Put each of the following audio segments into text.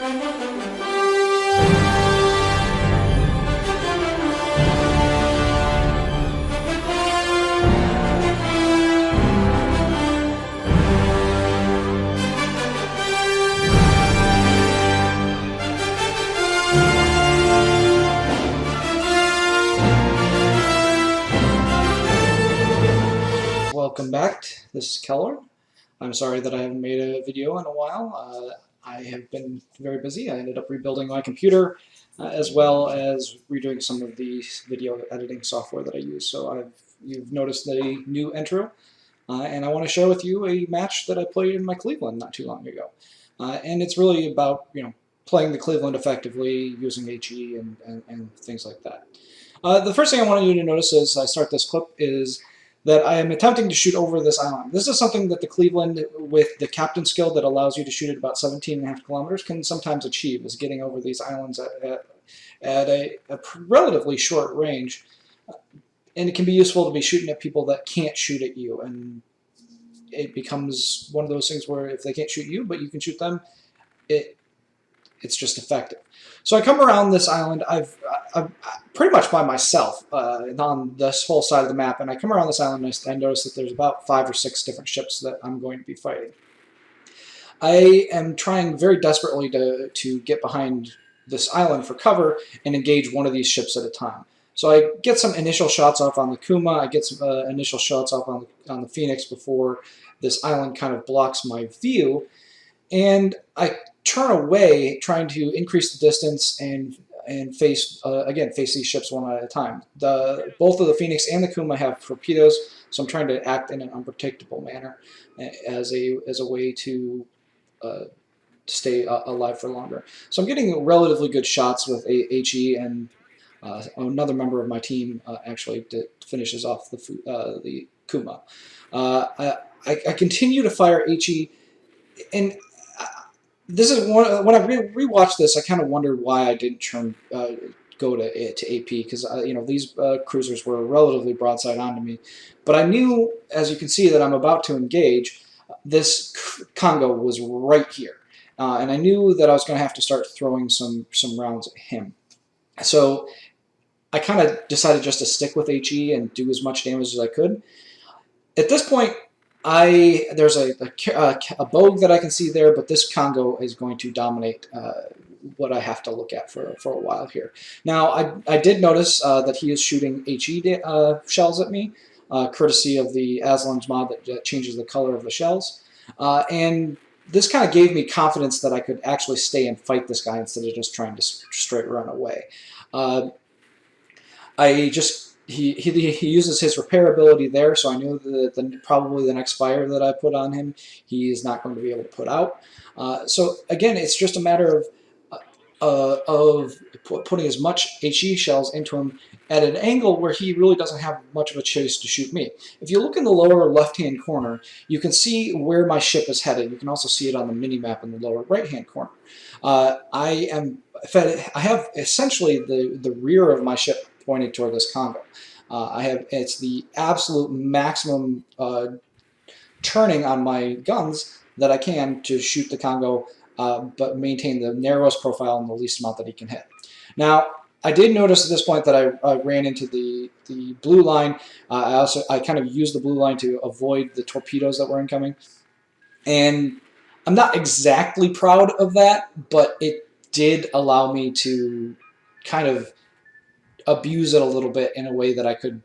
Welcome back. This is Keller. I'm sorry that I haven't made a video in a while. I have been very busy. I ended up rebuilding my computer as well as redoing some of the video editing software that I use. So you've noticed the new intro, and I want to share with you a match that I played in my Cleveland not too long ago. And it's really about playing the Cleveland effectively using HE and things like that. The first thing I want you to notice as I start this clip is that I am attempting to shoot over this island. This is something that the Cleveland, with the captain skill that allows you to shoot at about 17.5 kilometers, can sometimes achieve, is getting over these islands at a relatively short range. And it can be useful to be shooting at people that can't shoot at you. And it becomes one of those things where if they can't shoot you, but you can shoot them, it's just effective. So I come around this island. I'm pretty much by myself on this whole side of the map, and I come around this island and I notice that there's about 5 or 6 different ships that I'm going to be fighting. I am trying very desperately to get behind this island for cover and engage one of these ships at a time. So I get some initial shots off on the Kuma, I get some initial shots off on the Phoenix before this island kind of blocks my view, and I turn away trying to increase the distance and face these ships one at a time. Both of the Phoenix and the Kuma have torpedoes, so I'm trying to act in an unpredictable manner as a way to stay alive for longer. So I'm getting relatively good shots with HE, and another member of my team actually finishes off the Kuma. I continue to fire HE, and this is when I rewatched this, I kind of wondered why I didn't go to AP, because these cruisers were relatively broadside onto me. But I knew, as you can see, that I'm about to engage. This Congo was right here, and I knew that I was going to have to start throwing some rounds at him. So I kind of decided just to stick with HE and do as much damage as I could. At this point, there's a bogue that I can see there, but this Congo is going to dominate what I have to look at for a while here. Now, I did notice that he is shooting HE shells at me, courtesy of the Aslan's mod that changes the color of the shells. And this kind of gave me confidence that I could actually stay and fight this guy instead of just trying to straight run away. He uses his repair ability there, so I knew that probably the next fire that I put on him, he is not going to be able to put out. So again, it's just a matter of putting as much HE shells into him at an angle where he really doesn't have much of a chance to shoot me. If you look in the lower left-hand corner, you can see where my ship is headed. You can also see it on the mini-map in the lower right-hand corner. I have essentially the rear of my ship pointed toward this Congo. It's the absolute maximum turning on my guns that I can to shoot the Congo, but maintain the narrowest profile and the least amount that he can hit. Now, I did notice at this point that I ran into the blue line. I kind of used the blue line to avoid the torpedoes that were incoming, and I'm not exactly proud of that, but it did allow me to kind of abuse it a little bit in a way that I could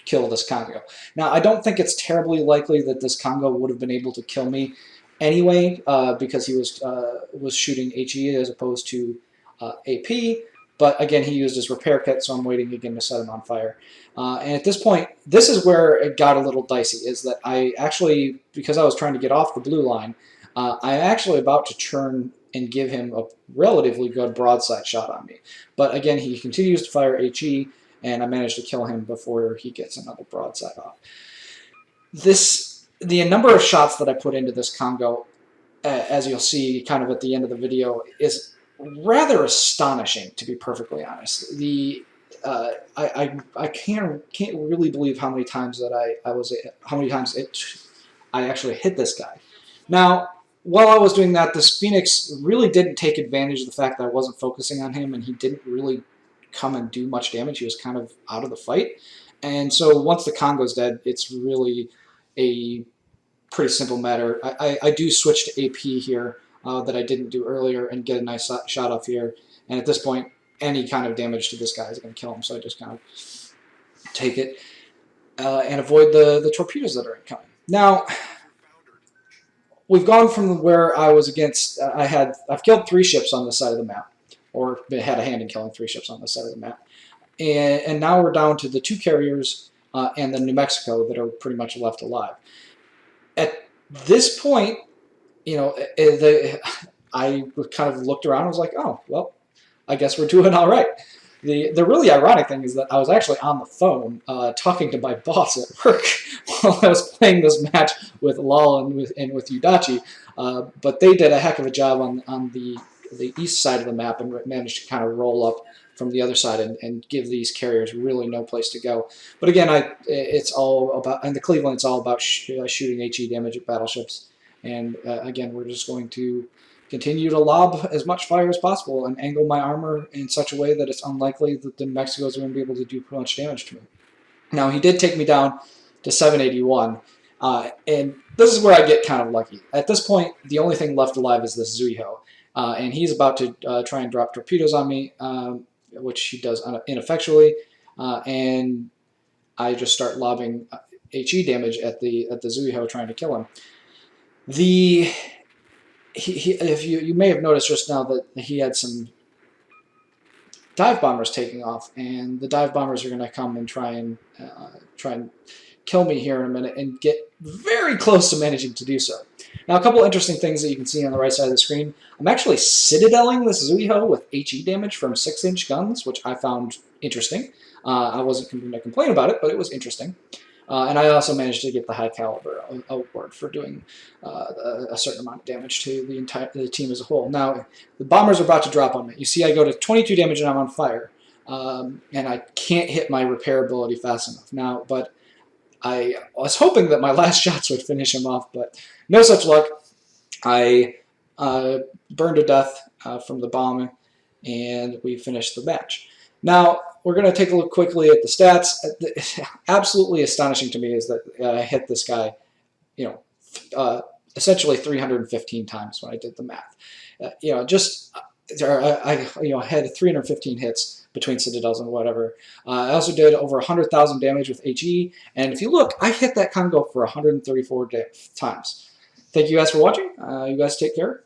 kill this Congo. Now, I don't think it's terribly likely that this Congo would have been able to kill me anyway, because he was shooting HE as opposed to AP. But again, he used his repair kit, so I'm waiting again to set him on fire. And at this point, this is where it got a little dicey, is that I actually, because I was trying to get off the blue line, I'm actually about to turn and give him a relatively good broadside shot on me. But again, he continues to fire HE, and I managed to kill him before he gets another broadside off. The number of shots that I put into this Congo, as you'll see kind of at the end of the video, is rather astonishing, to be perfectly honest. I can't really believe how many times that I actually hit this guy. Now, while I was doing that, this Phoenix really didn't take advantage of the fact that I wasn't focusing on him, and he didn't really come and do much damage. He was kind of out of the fight. And so once the Congo's dead, it's really a pretty simple matter. I do switch to AP here that I didn't do earlier and get a nice shot off here. And at this point, any kind of damage to this guy is going to kill him, so I just kind of take it and avoid the torpedoes that are incoming. Now, we've gone from where I was against, I've killed 3 ships on this side of the map, or had a hand in killing 3 ships on this side of the map. And now we're down to the 2 carriers and the New Mexico that are pretty much left alive. At this point, you know, I kind of looked around and was like, oh, well, I guess we're doing all right. The really ironic thing is that I was actually on the phone talking to my boss at work while I was playing this match with Lal and with Udachi, but they did a heck of a job on the east side of the map and managed to kind of roll up from the other side and give these carriers really no place to go. But again, it's all about, in the Cleveland, it's all about shooting HE damage at battleships. And again, we're just going to continue to lob as much fire as possible and angle my armor in such a way that it's unlikely that the Mexicos are going to be able to do much damage to me. Now, he did take me down to 781, and this is where I get kind of lucky. At this point, the only thing left alive is this Zuiho, and he's about to try and drop torpedoes on me, which he does ineffectually, and I just start lobbing HE damage at the Zuiho trying to kill him. If you may have noticed just now that he had some dive bombers taking off, and the dive bombers are going to come and try and kill me here in a minute and get very close to managing to do so. Now, a couple interesting things that you can see on the right side of the screen. I'm actually citadeling this Zuiho with HE damage from 6-inch guns, which I found interesting. I wasn't going to complain about it, but it was interesting. And I also managed to get the high caliber award for doing a certain amount of damage to the team as a whole. Now, the bombers are about to drop on me. You see I go to 22 damage and I'm on fire. And I can't hit my repair ability fast enough. Now, but I was hoping that my last shots would finish him off, but no such luck. I burned to death from the bomb, and we finished the match. Now, we're going to take a look quickly at the stats. Absolutely astonishing to me is that I hit this guy, you know, essentially 315 times when I did the math. You know, just I had 315 hits between citadels and whatever. I also did over 100,000 damage with HE, and if you look, I hit that Congo for 134 times. Thank you guys for watching. You guys take care.